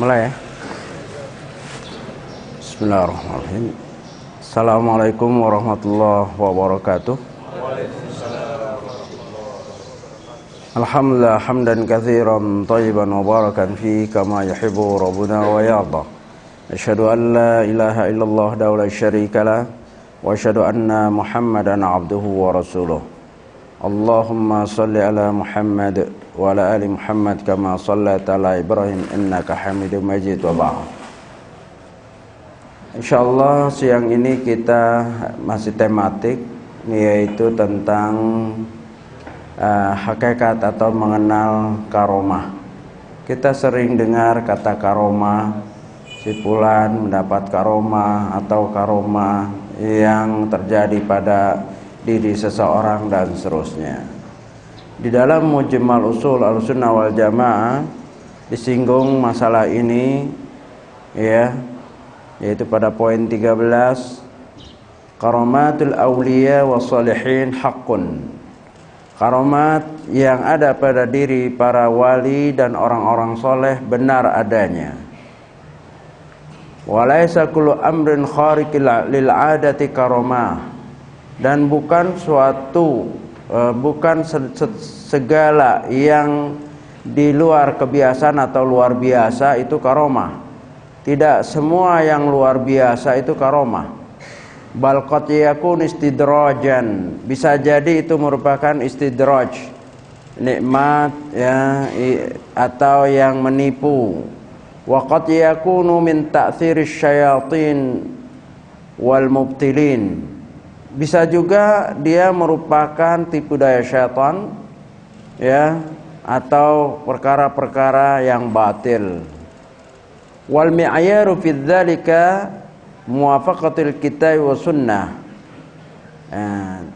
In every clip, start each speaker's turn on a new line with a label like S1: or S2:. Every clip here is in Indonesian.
S1: Mulai ya. Bismillahirrahmanirrahim. Assalamualaikum warahmatullahi wabarakatuh. Alhamdulillah hamdan katsiran thayyiban mubarakan fi kama yuhibbu rabbuna wa yarda. Asyhadu an la ilaha illallah wa la syarika lah wa asyhadu anna Muhammadan abduhu wa rasuluh. Allahumma salli ala Muhammad wa ala ali Muhammad kama shallaita ala Ibrahim innaka Hamidum Majid wa ba'd. Insyaallah siang ini kita masih tematik, yaitu tentang hakikat atau mengenal karomah. Kita sering dengar kata karomah, si fulan mendapat karomah atau karomah yang terjadi pada diri seseorang dan seterusnya. Di dalam Mujmal Usul Ahlussunnah wal Jamaah disinggung masalah ini, ya, yaitu pada poin 13, karamatul awliya wa salihin haqqun. Karomat yang ada pada diri para wali dan orang-orang soleh benar adanya. Walaysa kullu amrin khariqil lil adati karomah. Dan bukan segala yang di luar kebiasaan atau luar biasa itu karomah. Tidak semua yang luar biasa itu karomah. Bal qad yakun istidrajan, bisa jadi itu merupakan istidraj, nikmat ya, atau yang menipu. Wa qad yakunu min ta'tsiris syayatin wal mubtilin, bisa juga dia merupakan tipu daya syaitan, ya, atau perkara-perkara yang batil. Wal mi'yaru fi dzalika muwafaqatul kitab wa sunnah.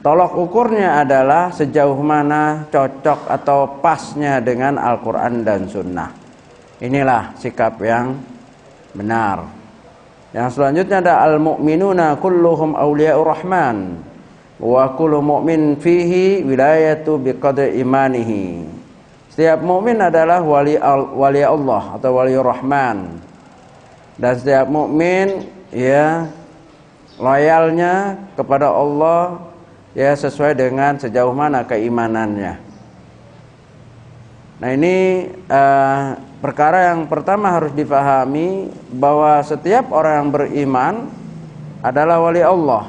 S1: Tolak ukurnya adalah sejauh mana cocok atau pasnya dengan Al-Quran dan Sunnah. Inilah sikap yang benar. Yang selanjutnya ada al-mu'minuna kulluhum awliya'ur rahman wa kullu mu'min fihi wilayatu biqadri imanihi. Setiap mukmin adalah wali Allah atau wali Rahman. Dan setiap mukmin ya loyalnya kepada Allah ya sesuai dengan sejauh mana keimanannya. Nah ini perkara yang pertama harus difahami, bahwa setiap orang yang beriman adalah wali Allah.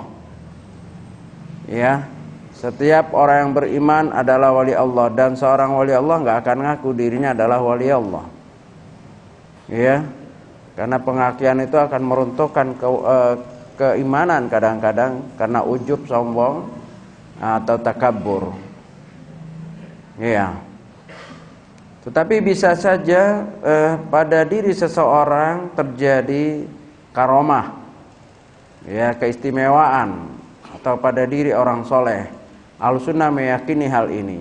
S1: Ya, setiap orang yang beriman adalah wali Allah, dan seorang wali Allah nggak akan ngaku dirinya adalah wali Allah. Ya, karena pengakuan itu akan meruntuhkan keimanan kadang-kadang karena ujub, sombong atau takabur. Ya. Tetapi bisa saja pada diri seseorang terjadi karomah, ya, keistimewaan, atau pada diri orang soleh. Ahlussunnah meyakini hal ini.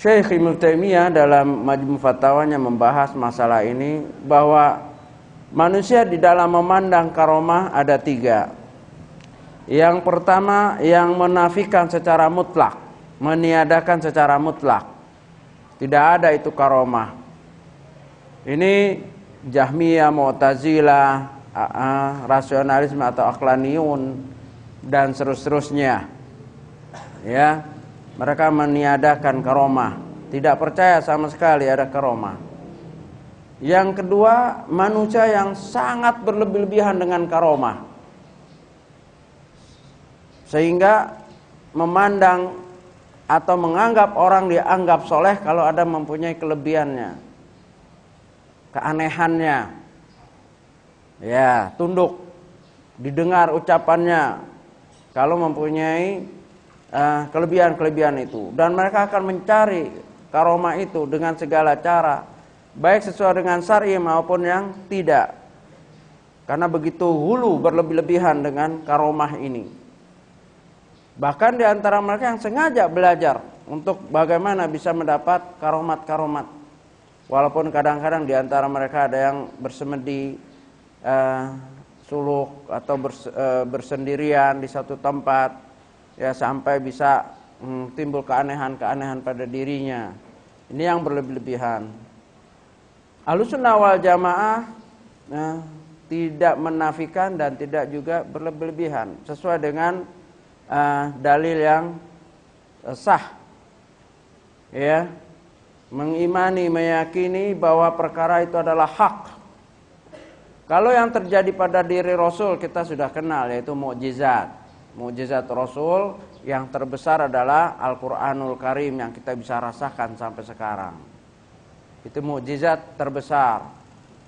S1: Syekh Ibnu Taimiyah dalam Majmu' Fatwanya membahas masalah ini, bahwa manusia di dalam memandang karomah ada 3. Yang pertama yang menafikan secara mutlak, meniadakan secara mutlak. Tidak ada itu karomah. Ini Jahmiyah, Mu'tazilah, rasionalisme atau aqlaniyun dan seterusnya. Ya, mereka meniadakan karomah, tidak percaya sama sekali ada karomah. Yang kedua, manusia yang sangat berlebih-lebihan dengan karomah, sehingga memandang atau menganggap orang dianggap soleh kalau ada mempunyai kelebihannya, keanehannya, ya, tunduk, didengar ucapannya kalau mempunyai kelebihan-kelebihan itu. Dan mereka akan mencari karomah itu dengan segala cara, baik sesuai dengan syar'i maupun yang tidak, karena begitu hulu berlebih-lebihan dengan karomah ini. Bahkan di antara mereka yang sengaja belajar untuk bagaimana bisa mendapat karomat-karomat. Walaupun kadang-kadang di antara mereka ada yang bersemedi suluk atau bersendirian di satu tempat, ya, sampai bisa timbul keanehan-keanehan pada dirinya. Ini yang berlebih-lebihan. Ahlussunnah wal Jamaah tidak menafikan dan tidak juga berlebihan, sesuai dengan dalil yang sah. Ya, mengimani, meyakini bahwa perkara itu adalah hak. Kalau yang terjadi pada diri Rasul kita sudah kenal, yaitu mukjizat. Mukjizat Rasul yang terbesar adalah Al-Qur'anul Karim yang kita bisa rasakan sampai sekarang. Itu mukjizat terbesar.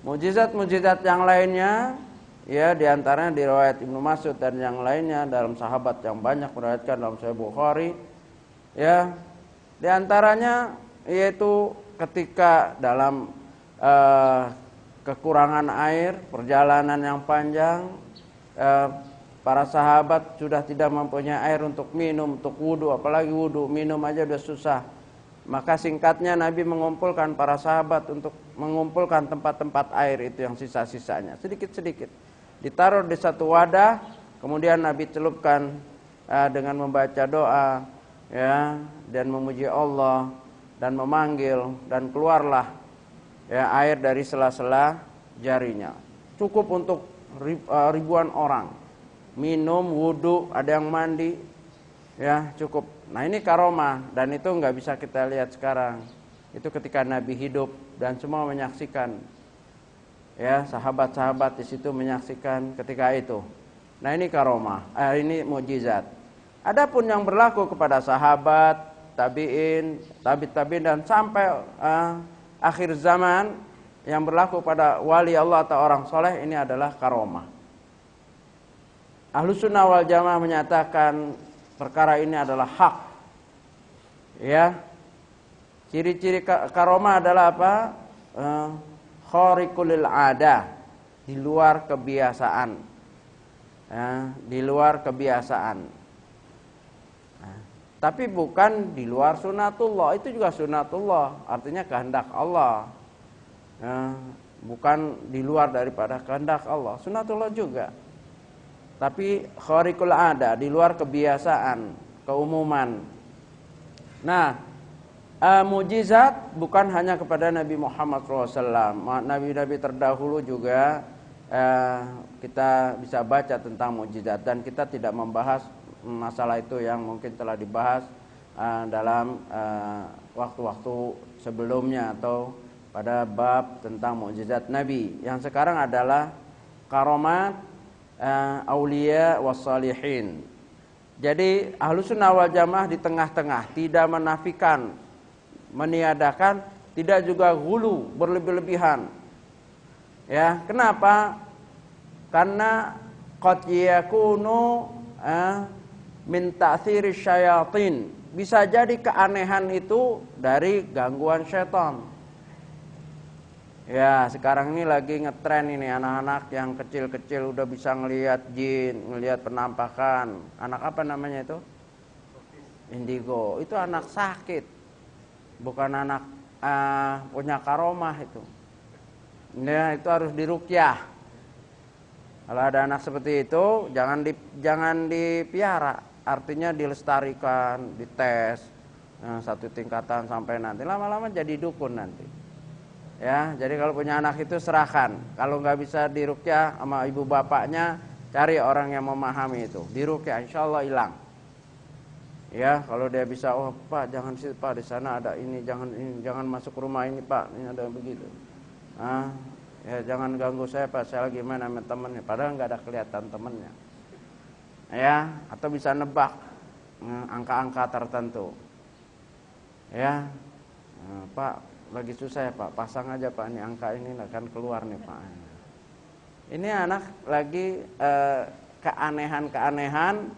S1: Mukjizat-mukjizat yang lainnya, ya, diantaranya di riwayat Ibnu Mas'ud dan yang lainnya dalam sahabat yang banyak meriwayatkan dalam Sahih Bukhari, ya, diantaranya yaitu ketika dalam kekurangan air, perjalanan yang panjang, para sahabat sudah tidak mempunyai air untuk minum, untuk wudu, apalagi wudu, minum aja udah susah. Maka singkatnya Nabi mengumpulkan para sahabat untuk mengumpulkan tempat-tempat air itu yang sisa-sisanya, sedikit-sedikit ditaruh di satu wadah, kemudian Nabi celupkan dengan membaca doa, ya, dan memuji Allah dan memanggil, dan keluarlah, ya, air dari sela-sela jarinya. Cukup untuk ribuan orang minum, wudu, ada yang mandi, ya, cukup. Nah, ini karomah, dan itu nggak bisa kita lihat sekarang. Itu ketika Nabi hidup dan semua menyaksikan, ya, sahabat-sahabat di situ menyaksikan ketika itu. Nah, ini karomah, ini mukjizat. Adapun yang berlaku kepada sahabat, tabi'in, tabi'in dan sampai akhir zaman yang berlaku pada wali Allah atau orang soleh, ini adalah karomah. Ahlussunnah wal Jamaah menyatakan perkara ini adalah hak. Ya. Ciri-ciri karomah adalah apa? Khariqul lil adah, di luar kebiasaan. Ya, di luar kebiasaan. Nah, tapi bukan di luar sunatullah, itu juga sunatullah, artinya kehendak Allah. Ya, bukan di luar daripada kehendak Allah, sunatullah juga. Tapi khariqul ada, di luar kebiasaan, keumuman. Nah, mukjizat bukan hanya kepada Nabi Muhammad SAW. Nabi-nabi terdahulu juga kita bisa baca tentang mukjizat, dan kita tidak membahas masalah itu yang mungkin telah dibahas dalam waktu-waktu sebelumnya atau pada bab tentang mukjizat Nabi. Yang sekarang adalah karomat aulia wassalihin. Jadi Ahlussunnah wal Jamaah di tengah-tengah, tidak menafikan, meniadakan, tidak juga hulu, berlebih-lebihan. Ya, kenapa? Karena qad yakunu min ta'thiri syayatin. Bisa jadi keanehan itu dari gangguan setan. Ya, sekarang ini lagi ngetren ini anak-anak yang kecil-kecil udah bisa ngelihat jin, ngelihat penampakan. Anak apa namanya itu? Indigo. Itu anak sakit. Bukan anak punya karomah itu. Ya, itu harus diruqyah. Kalau ada anak seperti itu, jangan dipiara. Artinya dilestarikan, dites, satu tingkatan sampai nanti lama-lama jadi dukun nanti. Ya, jadi kalau punya anak itu serahkan. Kalau nggak bisa diruqyah sama ibu bapaknya, cari orang yang memahami itu. Diruqyah, insyaallah hilang. Ya, kalau dia bisa, oh Pak jangan situ Pak, di sana ada ini, jangan masuk rumah ini Pak, ini ada begitu. Ya jangan ganggu saya Pak, saya lagi main sama temennya, padahal nggak ada kelihatan temennya. Ya, atau bisa nebak angka-angka tertentu. Ya, Pak lagi susah ya Pak, pasang aja Pak, ini angka ini akan keluar nih Pak. Ini anak lagi keanehan-keanehan,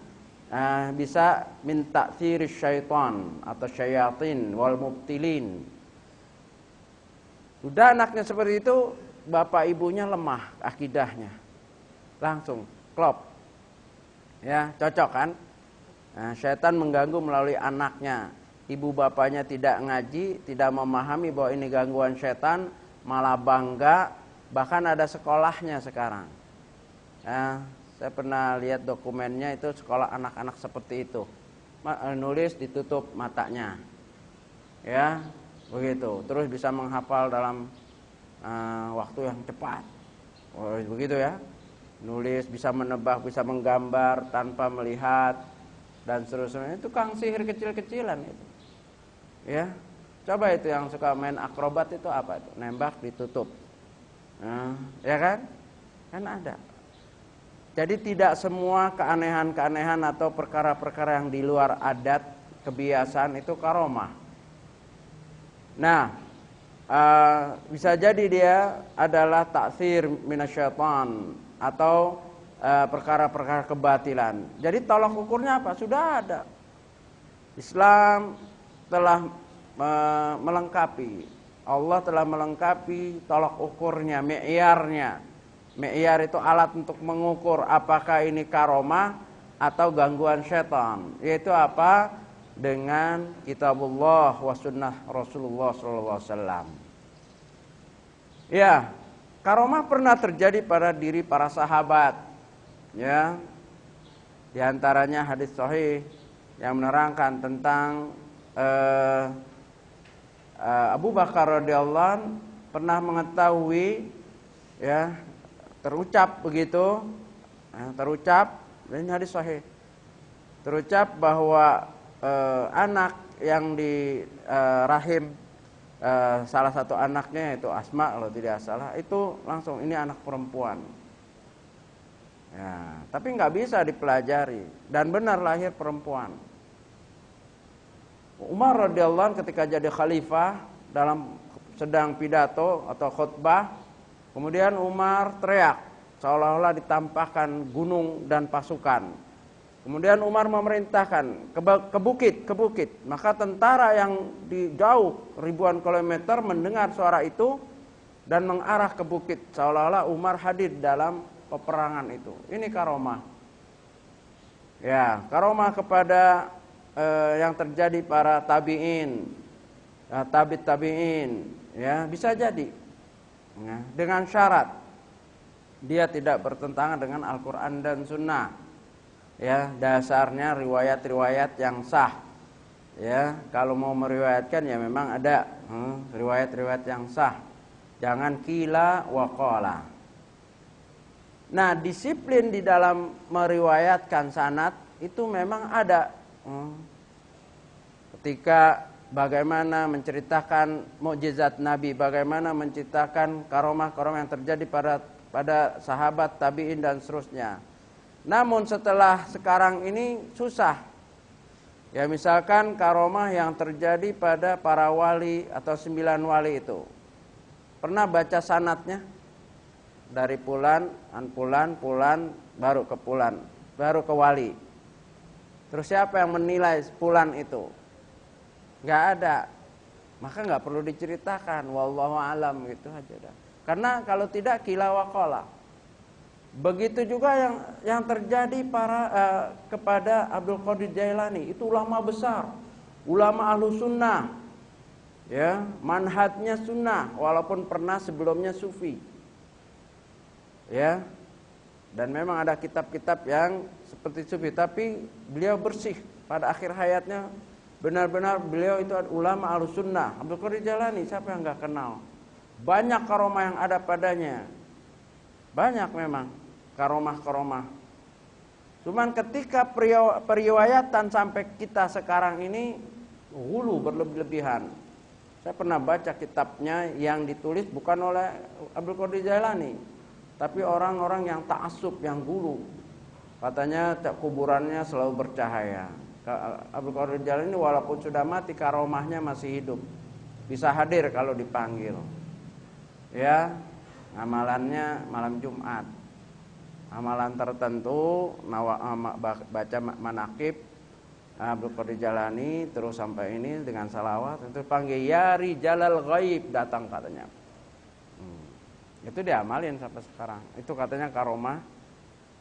S1: bisa minta siris syaitan atau syayatin wal mubtilin. Udah anaknya seperti itu, bapak ibunya lemah akidahnya, langsung klop. Ya, cocok kan? Nah, syaitan mengganggu melalui anaknya. Ibu bapaknya tidak ngaji, tidak memahami bahwa ini gangguan setan, malah bangga, bahkan ada sekolahnya sekarang. Ya, saya pernah lihat dokumennya, itu sekolah anak-anak seperti itu. Nulis ditutup matanya. Ya, begitu. Terus bisa menghafal dalam waktu yang cepat. Oh, begitu ya. Nulis, bisa menebak, bisa menggambar tanpa melihat dan seterusnya. Itu tukang sihir kecil-kecilan itu. Ya. Coba itu yang suka main akrobat itu apa itu? Nembak ditutup. Ya kan? Kan ada. Jadi tidak semua keanehan-keanehan atau perkara-perkara yang di luar adat kebiasaan itu karomah. Nah, bisa jadi dia adalah taksir minasyaitan atau perkara-perkara kebatilan. Jadi tolak ukurnya apa? Sudah ada. Islam telah melengkapi. Allah telah melengkapi tolak ukurnya, mi'yarnya. Mi'yar itu alat untuk mengukur apakah ini karomah atau gangguan syaitan. Yaitu apa? Dengan kitabullah wa sunnah Rasulullah SAW. Ya, karomah pernah terjadi pada diri para sahabat. Ya, di antaranya hadis sahih yang menerangkan tentang Abu Bakar radhiyallahu anhu pernah mengetahui, ya, terucap begitu, terucap, ini hadis sahih, terucap bahwa anak yang di rahim salah satu anaknya itu Asma kalau tidak salah, itu langsung ini anak perempuan. Ya, tapi nggak bisa dipelajari dan benar lahir perempuan. Umar radhiyallahu anhu ketika jadi khalifah dalam sedang pidato atau khutbah, kemudian Umar teriak seolah-olah ditampakkan gunung dan pasukan. Kemudian Umar memerintahkan ke bukit. Maka tentara yang di jauh ribuan kilometer mendengar suara itu dan mengarah ke bukit seolah-olah Umar hadir dalam peperangan itu. Ini karomah. Ya, karomah kepada yang terjadi para tabi'in, tabi'in, ya, bisa jadi. Ya, dengan syarat dia tidak bertentangan dengan Al-Qur'an dan Sunnah. Ya, dasarnya riwayat-riwayat yang sah. Ya, kalau mau meriwayatkan ya memang ada riwayat-riwayat yang sah. Jangan qila wa qala. Nah, disiplin di dalam meriwayatkan sanad itu memang ada. Ketika bagaimana menceritakan mukjizat Nabi, bagaimana menceritakan karomah-karomah yang terjadi pada sahabat, tabi'in dan seterusnya. Namun setelah sekarang ini susah. Ya, misalkan karomah yang terjadi pada para wali atau 9 wali itu. Pernah baca sanadnya? Dari pulan, baru ke pulan, baru ke wali. Terus siapa yang menilai pulan itu? Nggak ada. Maka nggak perlu diceritakan. Wallahu alam gitu aja dah. Karena kalau tidak qila wa qala. Begitu juga yang terjadi kepada Abdul Qadir Jailani. Itu ulama besar, ulama ahlu sunnah, ya, manhajnya sunnah, walaupun pernah sebelumnya sufi, ya. Dan memang ada kitab-kitab yang seperti sufi, tapi beliau bersih pada akhir hayatnya. Benar-benar beliau itu ulama ahlu sunnah. Abdul Qadir Jailani, siapa yang nggak kenal? Banyak karomah yang ada padanya. Banyak memang karomah-karomah. Cuman ketika periwayatan sampai kita sekarang ini hulu berlebihan. Saya pernah baca kitabnya yang ditulis bukan oleh Abdul Qadir Jailani, tapi orang-orang yang ta'assub, yang gulu. Katanya kuburannya selalu bercahaya. Abdul Qadir Jailani walaupun sudah mati, karomahnya masih hidup. Bisa hadir kalau dipanggil. Ya, amalannya malam Jumat, amalan tertentu, baca manaqib Abdul Qadir Jailani terus sampai ini dengan salawat, itu panggil ya rijalal ghaib, datang katanya. Itu diamalin sampai sekarang. Itu katanya karomah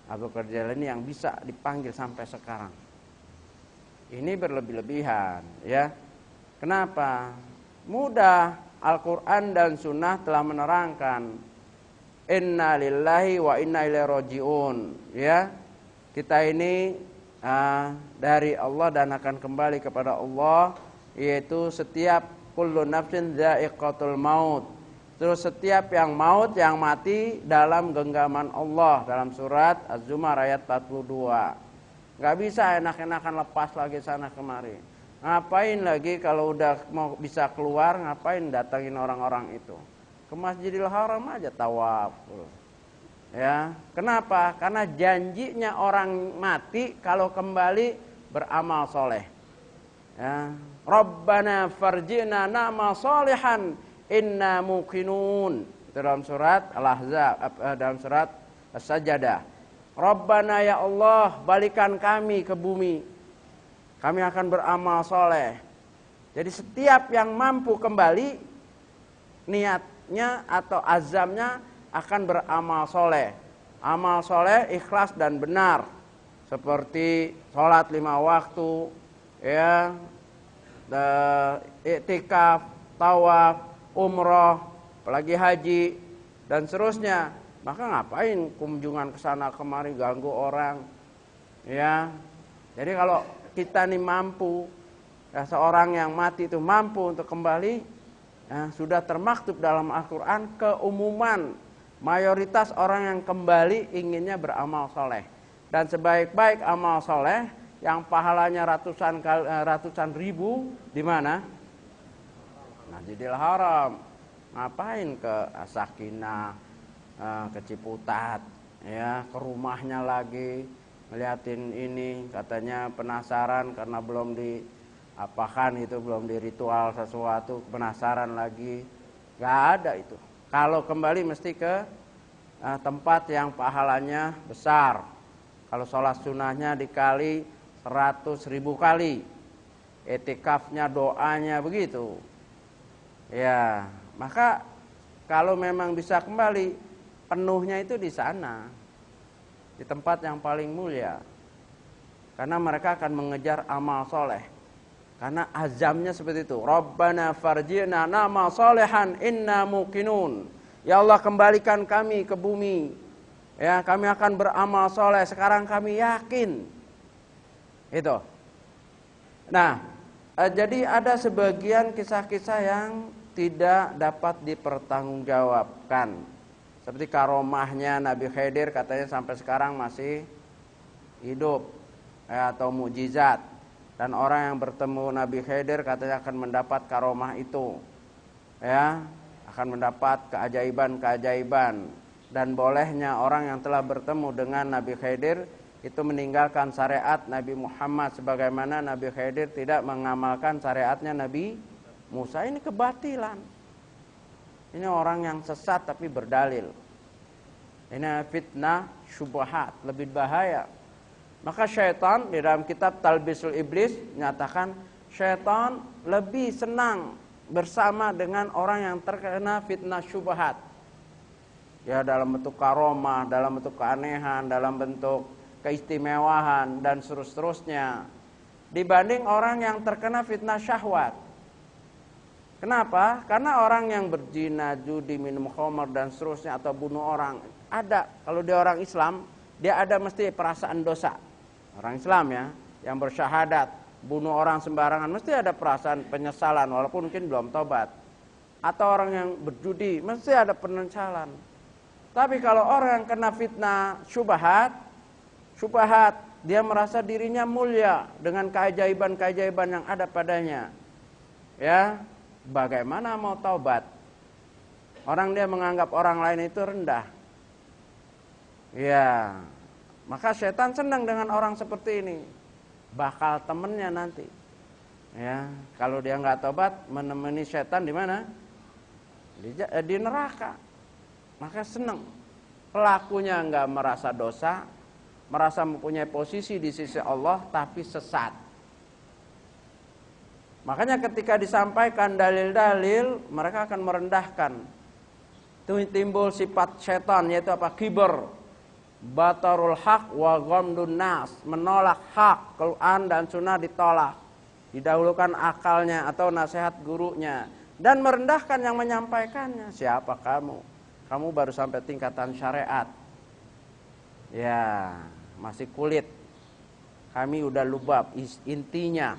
S1: Abdul Qadir Jailani yang bisa dipanggil sampai sekarang. Ini berlebih-lebihan, ya. Kenapa? Mudah. Al-Quran dan Sunnah telah menerangkan inna lillahi wa inna ilaihi raji'un, ya. Kita ini dari Allah dan akan kembali kepada Allah, yaitu setiap kullu nafsin dha'iqatul maut. Terus setiap yang maut, yang mati dalam genggaman Allah, dalam surat Az-Zumar ayat 42. Nggak bisa enak-enakan lepas lagi sana kemari. Ngapain lagi kalau udah mau bisa keluar, ngapain datangin orang-orang itu? Ke Masjidil Haram aja tawaf. Ya, kenapa? Karena janjinya orang mati kalau kembali beramal soleh. Ya, Rabbana farji'na na'mal solihan inna muqinun. Itu dalam surat Al-Ahzab, dalam surat As-Sajdah. Rabbana ya Allah, balikan kami ke bumi. Kami akan beramal soleh. Jadi setiap yang mampu kembali, niatnya atau azamnya akan beramal soleh. Amal soleh ikhlas dan benar. Seperti sholat 5 waktu, ya, iktikaf, tawaf, umroh, apalagi haji dan seterusnya. Maka ngapain kunjungan ke sana kemari ganggu orang? Ya. Jadi kalau kita nih mampu, ya, seorang yang mati itu mampu untuk kembali, ya, sudah termaktub dalam Al-Qur'an keumuman mayoritas orang yang kembali inginnya beramal soleh. Dan sebaik-baik amal soleh yang pahalanya ratusan ribu di mana? Masjidil Haram. Ngapain ke As-Sakinah, ke Ciputat, ya, ke rumahnya lagi ngeliatin ini, katanya penasaran karena belum diapakan itu, belum diritual sesuatu, penasaran lagi. Gak ada itu. Kalau kembali mesti ke tempat yang pahalanya besar. Kalau sholat sunnahnya dikali 100.000 kali, etikafnya, doanya begitu. Ya, maka kalau memang bisa kembali, penuhnya itu di sana, di tempat yang paling mulia. Karena mereka akan mengejar amal soleh. Karena azamnya seperti itu. Rabbana farji'na na'mal solehan inna muqinun. Ya Allah, kembalikan kami ke bumi. Ya, kami akan beramal soleh. Sekarang kami yakin. Itu. Nah, jadi ada sebagian kisah-kisah yang tidak dapat dipertanggungjawabkan. Seperti karomahnya Nabi Khidir, katanya sampai sekarang masih hidup, ya, atau mukjizat. Dan orang yang bertemu Nabi Khidir katanya akan mendapat karomah itu, ya, akan mendapat keajaiban-keajaiban. Dan bolehnya orang yang telah bertemu dengan Nabi Khidir itu meninggalkan syariat Nabi Muhammad, sebagaimana Nabi Khidir tidak mengamalkan syariatnya Nabi Musa. Ini kebatilan. Ini orang yang sesat tapi berdalil. Ini fitnah syubhat, lebih bahaya. Maka syaitan di dalam kitab Talbisul Iblis menyatakan syaitan lebih senang bersama dengan orang yang terkena fitnah syubhat. Ya, dalam bentuk karomah, dalam bentuk keanehan, dalam bentuk keistimewaan dan seterusnya, dibanding orang yang terkena fitnah syahwat. Kenapa? Karena orang yang berzina, judi, minum khamar dan seterusnya, atau bunuh orang, ada, kalau dia orang Islam, dia ada mesti perasaan dosa. Orang Islam, ya, yang bersyahadat, bunuh orang sembarangan, mesti ada perasaan penyesalan walaupun mungkin belum tobat. Atau orang yang berjudi, mesti ada penyesalan. Tapi kalau orang yang kena fitnah syubhat, dia merasa dirinya mulia dengan keajaiban-keajaiban yang ada padanya. Ya, bagaimana mau taubat? Orang dia menganggap orang lain itu rendah. Ya, maka setan senang dengan orang seperti ini. Bakal temennya nanti. Ya, kalau dia nggak taubat, menemani setan di mana? Di neraka. Maka senang. Pelakunya nggak merasa dosa, merasa mempunyai posisi di sisi Allah, tapi sesat. Makanya ketika disampaikan dalil-dalil, mereka akan merendahkan. Itu timbul sifat setan, yaitu apa? Kibr, batarul haq wa ghamdun nas, menolak hak, Quran dan sunnah ditolak, didahulukan akalnya atau nasihat gurunya, dan merendahkan yang menyampaikannya. Siapa kamu? Kamu baru sampai tingkatan syariat. Ya, masih kulit. Kami udah lubab intinya.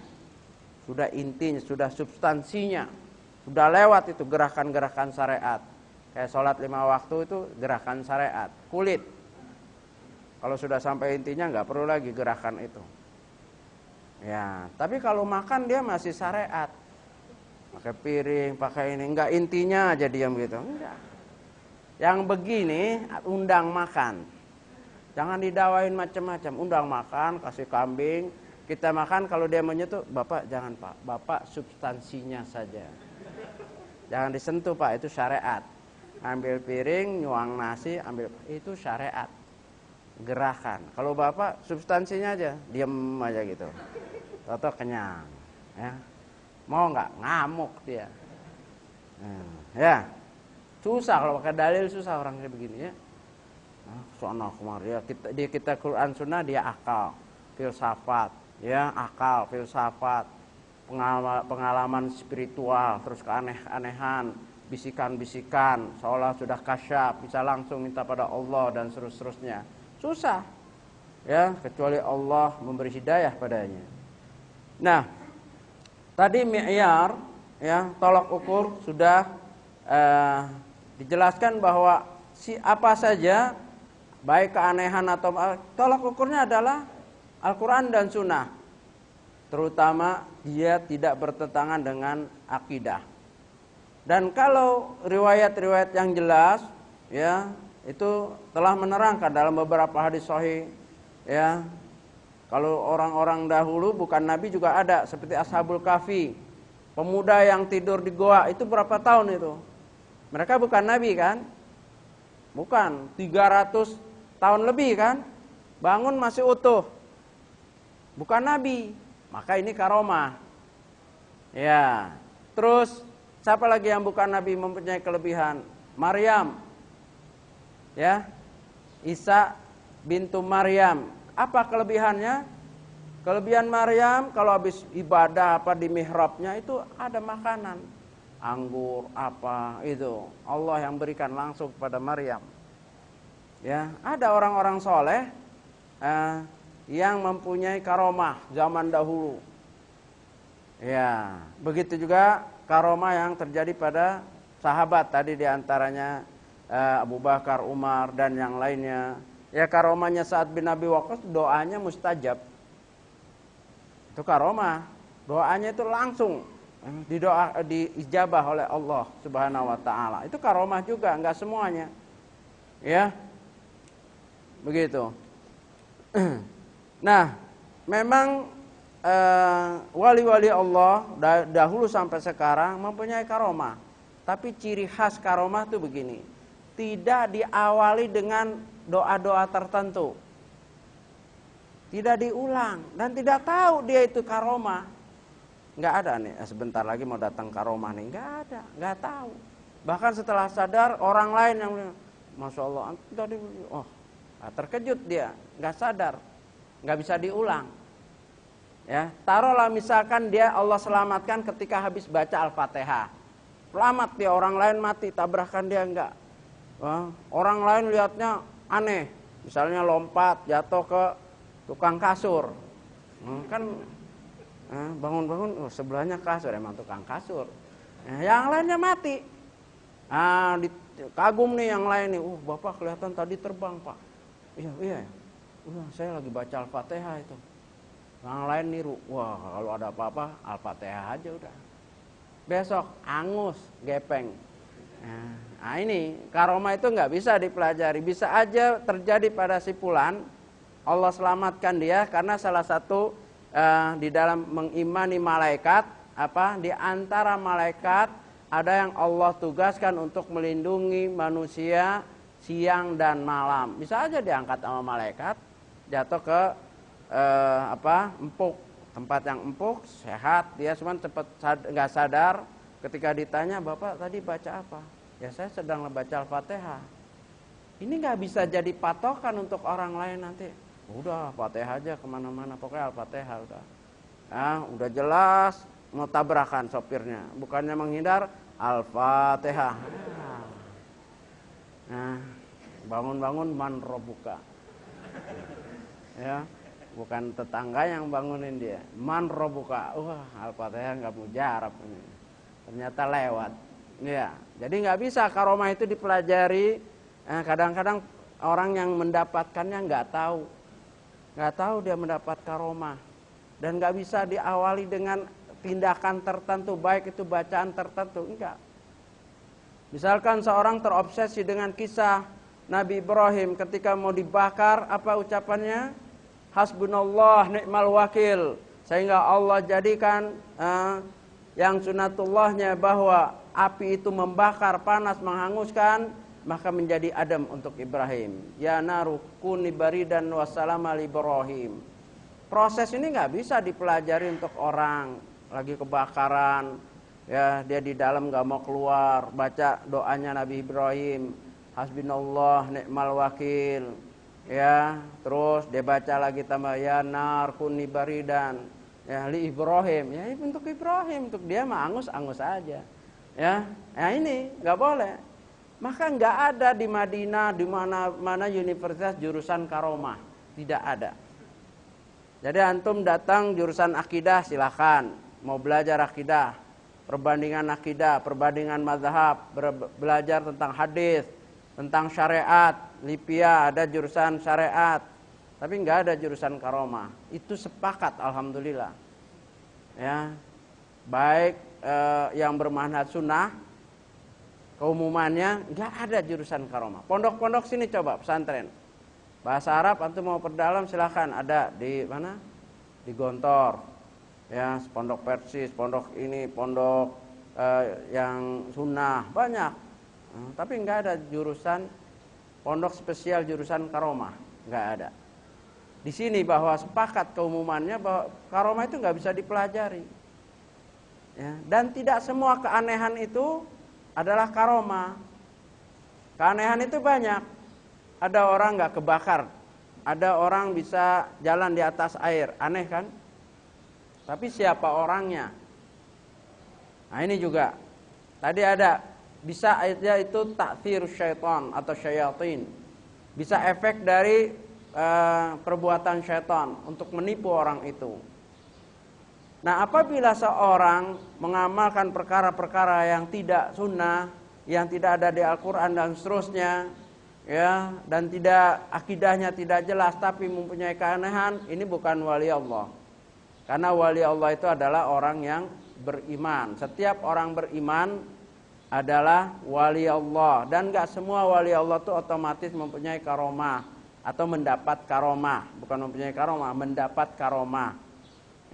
S1: Sudah intinya, sudah substansinya. Sudah lewat itu gerakan-gerakan syariat. Kayak sholat 5 waktu itu gerakan syariat, kulit. Kalau sudah sampai intinya nggak perlu lagi gerakan itu. Ya, tapi kalau makan dia masih syariat. Pakai piring, pakai ini, enggak intinya aja diam gitu. Enggak. Yang begini undang makan. Jangan didawain macam-macam, undang makan, kasih kambing, kita makan. Kalau dia menyentuh, Bapak jangan Pak, Bapak substansinya saja. Jangan disentuh Pak, itu syariat. Ambil piring, nyuang nasi, ambil, itu syariat. Gerakan. Kalau Bapak substansinya aja, diam aja gitu. Toto kenyang, ya. Mau nggak? Ngamuk dia. Ya, susah kalau pakai dalil, susah orang kayak begini ya. Sono kemari ya, kita Quran Sunnah dia akal, filsafat, ya akal, filsafat, pengalaman spiritual, terus keaneh-anehan, bisikan-bisikan, seolah sudah kasyaf, bisa langsung minta pada Allah dan seterusnya. Susah, ya kecuali Allah memberi hidayah padanya. Nah, tadi mi'yar, ya tolak ukur sudah dijelaskan bahwa apa saja, baik keanehan atau tolak ukurnya adalah Al-Quran dan Sunnah. Terutama dia tidak bertentangan dengan akidah. Dan kalau riwayat-riwayat yang jelas, ya itu telah menerangkan dalam beberapa hadis sahih, ya. Kalau orang-orang dahulu bukan Nabi juga ada, seperti Ashabul Kahfi, pemuda yang tidur di goa, itu berapa tahun itu? Mereka bukan Nabi kan? Bukan, 300 tahun lebih kan? Bangun masih utuh. Bukan Nabi, maka ini karomah. Ya, terus siapa lagi yang bukan Nabi mempunyai kelebihan? Maryam, ya, Isa bintu Maryam. Apa kelebihannya? Kelebihan Maryam kalau habis ibadah apa di mihrabnya itu ada makanan, anggur apa itu Allah yang berikan langsung kepada Maryam. Ya, ada orang-orang soleh yang mempunyai karomah zaman dahulu. Ya, begitu juga karomah yang terjadi pada sahabat tadi, diantaranya Abu Bakar, Umar dan yang lainnya. Ya, karomahnya Sa'ad bin Abi Waqqas, doanya mustajab. Itu karomah, doanya itu langsung diijabah oleh Allah Subhanahu wa taala. Itu karomah juga, enggak semuanya. Ya. Begitu. Nah, memang wali-wali Allah dahulu sampai sekarang mempunyai karomah. Tapi ciri khas karomah itu begini, tidak diawali dengan doa-doa tertentu, tidak diulang, dan tidak tahu dia itu karomah. Nggak ada nih, sebentar lagi mau datang karomah nih, nggak ada, nggak tahu. Bahkan setelah sadar, orang lain yang Masya Allah, tadi, oh terkejut dia, nggak sadar, nggak bisa diulang. Ya, taruhlah misalkan dia Allah selamatkan ketika habis baca Al-Fatihah, selamat dia, orang lain mati tabrakan dia enggak. Orang lain lihatnya aneh, misalnya lompat jatuh ke tukang kasur, kan bangun-bangun sebelahnya kasur, emang tukang kasur. Yang lainnya mati. Kagum nih yang lain nih, Bapak kelihatan tadi terbang Pak. Iya. Saya lagi baca Al-Fatihah itu. Yang lain niru, wah kalau ada apa-apa Al-Fatihah aja udah. Besok angus, gepeng. Nah ini karomah itu nggak bisa dipelajari, bisa aja terjadi pada si fulan. Allah selamatkan dia karena salah satu di dalam mengimani malaikat, di antara malaikat ada yang Allah tugaskan untuk melindungi manusia siang dan malam. Bisa aja diangkat sama malaikat, jatuh ke empuk, tempat yang empuk, sehat, dia cuma cepat nggak sadar. Ketika ditanya, Bapak tadi baca apa? Ya saya sedang membaca Al-Fatihah. Ini nggak bisa jadi patokan untuk orang lain nanti. Udah Fatihah aja kemana-mana, pokoknya Al-Fatihah udah. Udah jelas mau tabrakan sopirnya, bukannya menghindar, Al-Fatihah. Bangun-bangun man robuka. Ya, bukan tetangga yang bangunin dia, man robuka. Wah, Al-Fatihah nggak mujarab ini. Ternyata lewat. Ya, jadi nggak bisa karomah itu dipelajari. Kadang-kadang orang yang mendapatkannya nggak tahu dia mendapat karomah, dan nggak bisa diawali dengan tindakan tertentu, baik itu bacaan tertentu, enggak. Misalkan seorang terobsesi dengan kisah Nabi Ibrahim ketika mau dibakar, apa ucapannya? Hasbunallah ni'mal wakil. Sehingga Allah jadikan yang sunatullahnya bahwa api itu membakar, panas, menghanguskan, maka menjadi adem untuk Ibrahim. Ya naru kuni baridan wassalam al Ibrahim. Proses ini nggak bisa dipelajari untuk orang lagi kebakaran, ya dia di dalam nggak mau keluar, baca doanya Nabi Ibrahim, hasbunallah ni'mal wakil, ya terus dia baca lagi tambah ya nar kuni baridan, ya li Ibrahim, ya untuk Ibrahim, untuk dia mah angus-angus aja, ya. Nah ini nggak boleh. Maka nggak ada di Madinah, di mana universitas jurusan karomah, tidak ada. Jadi antum datang jurusan akidah silakan, mau belajar akidah, perbandingan akidah, perbandingan mazhab, belajar tentang hadis, tentang syariat, lipia ada jurusan syariat, tapi nggak ada jurusan karomah. Itu sepakat, alhamdulillah. Ya, baik yang bermanhaj sunnah, keumumannya nggak ada jurusan karomah. Pondok-pondok sini coba pesantren. Bahasa Arab antum mau perdalam silakan, ada di mana? Di Gontor. Ya, pondok Persis, pondok ini, pondok yang sunnah banyak. Tapi nggak ada jurusan pondok spesial jurusan karomah, nggak ada. Di sini bahwa sepakat keumumannya bahwa karomah itu nggak bisa dipelajari. Ya, dan tidak semua keanehan itu adalah karomah. Keanehan itu banyak. Ada orang nggak kebakar, ada orang bisa jalan di atas air, aneh kan? Tapi siapa orangnya? Nah ini juga. Tadi ada bisa aja itu ta'thir syaitan atau syayatin. Bisa efek dari perbuatan syaitan untuk menipu orang itu. Nah apabila seorang mengamalkan perkara-perkara yang tidak sunnah, yang tidak ada di Al-Quran dan seterusnya, ya, dan tidak akidahnya tidak jelas tapi mempunyai keanehan, ini bukan wali Allah. Karena wali Allah itu adalah orang yang beriman. Setiap orang beriman adalah wali Allah, dan enggak semua wali Allah itu otomatis mempunyai karomah atau mendapat karomah, bukan mempunyai karomah, mendapat karomah.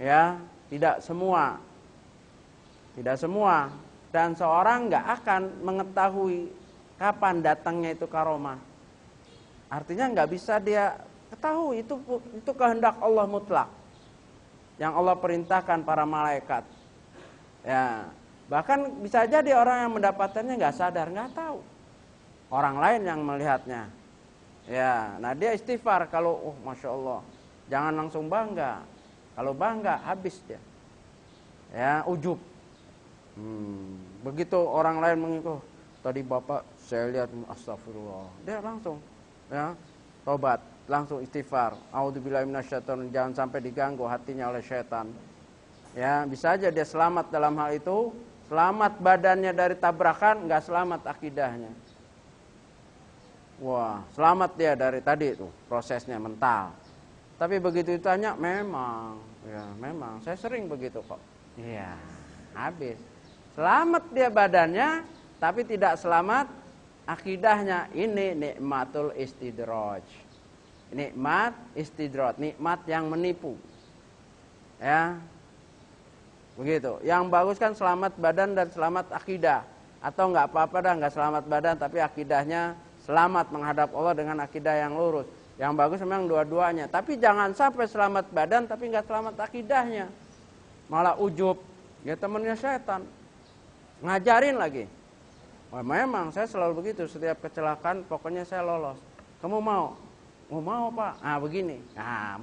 S1: Ya, tidak semua. Tidak semua, dan seorang enggak akan mengetahui kapan datangnya itu karomah. Artinya nggak bisa dia ketahui, itu kehendak Allah mutlak yang Allah perintahkan para malaikat. Ya, bahkan bisa jadi orang yang mendapatkannya nggak sadar, nggak tahu. Orang lain yang melihatnya. Ya, nah dia istighfar kalau masya Allah, jangan langsung bangga. Kalau bangga habis dia. Ya, ujub. Begitu orang lain mengikuti, tadi bapak saya lihat astagfirullah, dia langsung ya tobat, langsung istighfar, auzubillahi minasyaitonir, jangan sampai diganggu hatinya oleh syaitan. Ya, bisa aja dia selamat dalam hal itu, selamat badannya dari tabrakan, nggak selamat akidahnya. Wah, selamat dia dari tadi itu prosesnya mental. Tapi begitu ditanya, memang saya sering begitu kok. Iya, habis. Selamat dia badannya, tapi tidak selamat akidahnya. Ini nikmatul istidraj. Nikmat istidraj, nikmat yang menipu. Ya. Begitu. Yang bagus kan selamat badan dan selamat akidah. Atau enggak apa-apa dah enggak selamat badan tapi akidahnya selamat menghadap Allah dengan akidah yang lurus. Yang bagus memang dua-duanya. Tapi jangan sampai selamat badan tapi enggak selamat akidahnya. Malah ujub. Ya temannya setan. Ngajarin lagi. Wah, memang saya selalu begitu, setiap kecelakaan pokoknya saya lolos. Kamu mau? Mau Pak. Nah begini. Nah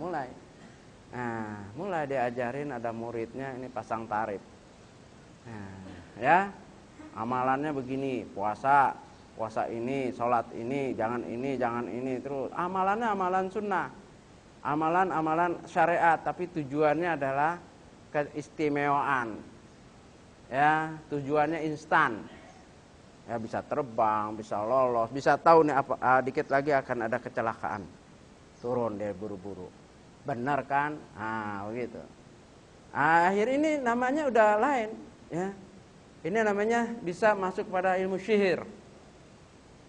S1: mulai diajarin, ada muridnya ini pasang tarif. Nah, ya amalannya begini, puasa ini, sholat ini, jangan ini, terus amalannya amalan sunnah, amalan syariat, tapi tujuannya adalah keistimewaan. Ya, tujuannya instan. Ya bisa terbang, bisa lolos, bisa tahu nih apa dikit lagi akan ada kecelakaan. Turun dia buru-buru. Benar kan? Begitu. Akhir ini namanya udah lain, ya. Ini namanya bisa masuk pada ilmu sihir.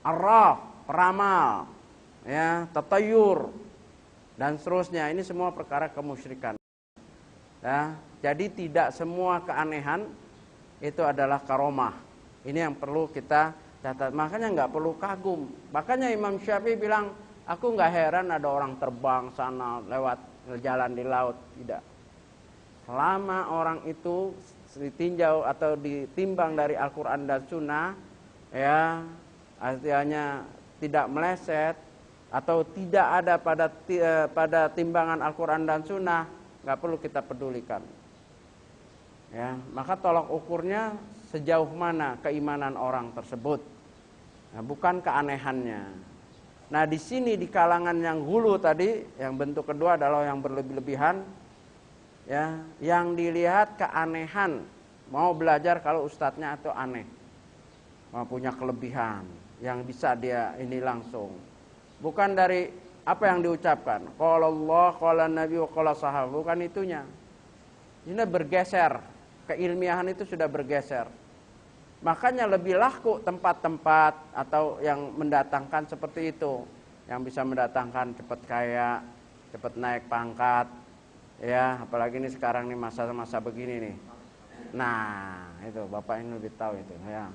S1: Arraf, peramal, ya, tatayur dan seterusnya. Ini semua perkara kemusyrikan. Ya, jadi tidak semua keanehan itu adalah karomah. Ini yang perlu kita catat. Makanya nggak perlu kagum. Makanya Imam Syafi'i bilang, aku nggak heran ada orang terbang sana lewat jalan di laut. Tidak. Selama orang itu ditinjau atau ditimbang dari Al-Quran dan Sunnah, ya, artinya tidak meleset atau tidak ada pada timbangan Al-Quran dan Sunnah, nggak perlu kita pedulikan. Ya, maka tolak ukurnya sejauh mana keimanan orang tersebut, nah, bukan keanehannya. Nah, di sini di kalangan yang hulu tadi, yang bentuk kedua adalah yang berlebih-lebihan, ya, yang dilihat keanehan, mau belajar kalau ustadznya itu aneh, mau punya kelebihan, yang bisa dia ini langsung, bukan dari apa yang diucapkan, qala Allah, qala Nabi, qala sahabat, bukan itunya. Ini bergeser, keilmiahan itu sudah bergeser. Makanya lebih laku tempat-tempat atau yang mendatangkan seperti itu, yang bisa mendatangkan cepat kaya, cepat naik pangkat, ya, apalagi ini sekarang nih masa-masa begini nih. Nah, itu Bapak ini lebih tahu itu, ya.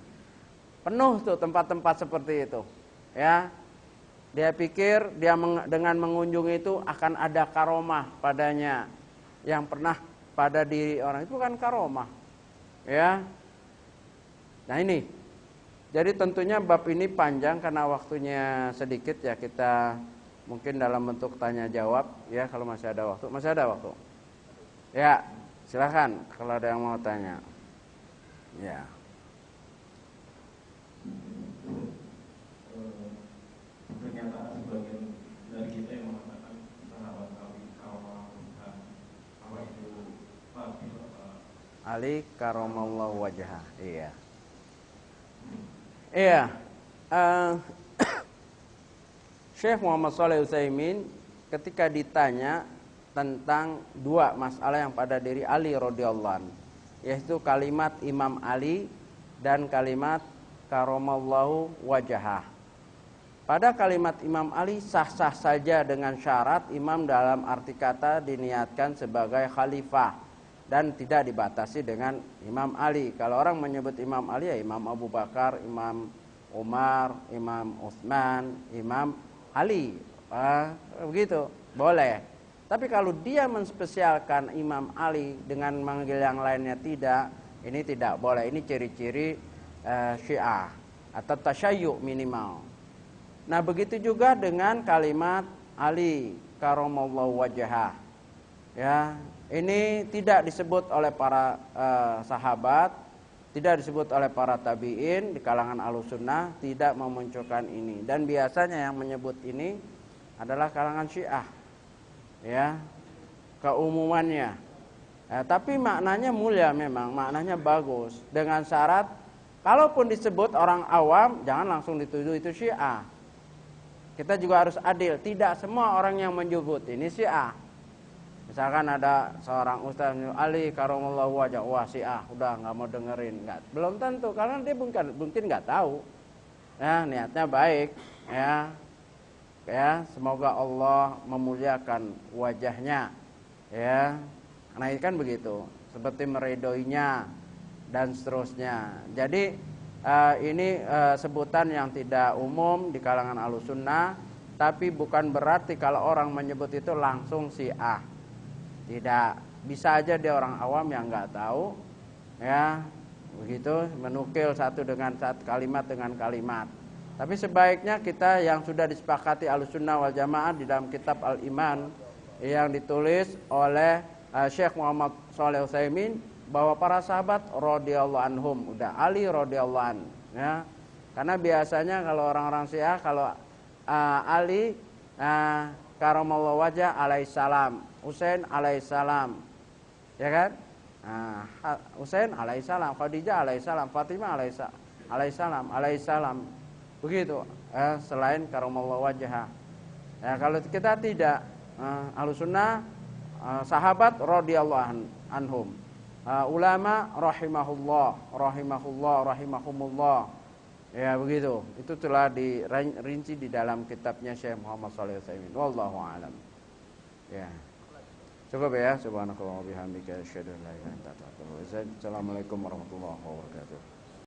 S1: Penuh tuh tempat-tempat seperti itu, ya. Dia pikir dia dengan mengunjungi itu akan ada karomah padanya yang pernah pada diri orang, itu bukan karomah, ya. Nah ini, jadi tentunya bab ini panjang karena waktunya sedikit, ya, kita mungkin dalam bentuk tanya jawab, ya, kalau masih ada waktu. Masih ada waktu? Ya, silakan kalau ada yang mau tanya. Ya.
S2: Pernyataan sebagian dari kita yang mengatakan sahabat Ali karawang apa itu
S1: Ali karamallahu wajhah. Iya. Iya. Syekh Muhammad Shalih Utsaimin ketika ditanya tentang dua masalah yang pada diri Ali radhiyallahu anhu, yaitu kalimat Imam Ali dan kalimat karamallahu wajhah. Pada kalimat Imam Ali sah-sah saja dengan syarat imam dalam arti kata diniatkan sebagai khalifah dan tidak dibatasi dengan Imam Ali. Kalau orang menyebut Imam Ali, ya Imam Abu Bakar, Imam Umar, Imam Utsman, Imam Ali, begitu, boleh. Tapi kalau dia menspesialkan Imam Ali dengan manggil yang lainnya tidak, ini tidak boleh. Ini ciri-ciri Syiah atau tasyayyu minimal. Nah, begitu juga dengan kalimat Ali karamallahu wajhah. Ya, ini tidak disebut oleh para sahabat, tidak disebut oleh para tabi'in di kalangan Ahlussunnah, tidak memunculkan ini. Dan biasanya yang menyebut ini adalah kalangan Syiah. Ya, keumumannya. Tapi maknanya mulia memang, maknanya bagus. Dengan syarat, kalaupun disebut orang awam, jangan langsung dituduh itu Syiah. Kita juga harus adil, tidak semua orang yang menyebut ini Syiah. Misalkan ada seorang ustaz Ali karamallahu wajhah, wah Syiah, udah nggak mau dengerin, nggak, belum tentu, karena dia mungkin nggak tahu, ya, niatnya baik, ya, semoga Allah memuliakan wajahnya, ya, nah ini kan begitu, seperti meridhoinya dan seterusnya. Jadi ini sebutan yang tidak umum di kalangan Ahlussunnah, tapi bukan berarti kalau orang menyebut itu langsung Syiah. Tidak, bisa aja dia orang awam yang nggak tahu, ya, begitu, menukil satu kalimat dengan kalimat. Tapi sebaiknya kita yang sudah disepakati Ahlussunnah wal Jamaah di dalam kitab Al-Iman yang ditulis oleh Syekh Muhammad Shalih Utsaimin, bahwa para sahabat radhiyallahu anhum, udah Ali radhiyallahu an, ya. Karena biasanya kalau orang-orang Syiah, kalau Ali karamallahu wajhah alaihissalam, Husain alaihissalam, ya kan? Husain alaihissalam, Khadijah alaihissalam, Fatimah alaihissalam. alaihissalam. Begitu. Selain karamallahu wajha. Ya, kalau kita tidak Ahlussunnah, sahabat radhiyallahu anhum, ulama rahimahumullah. Ya begitu. Itu telah dirinci di dalam kitabnya Syekh Muhammad Shalih Al-Utsaimin. Wallahu a'lam. Ya. Cukup ya. Subhanakallah wa bihamdika asyhadu an la ilaha illa anta astaghfiruka wa atubu ilaik. Assalamualaikum warahmatullahi wabarakatuh.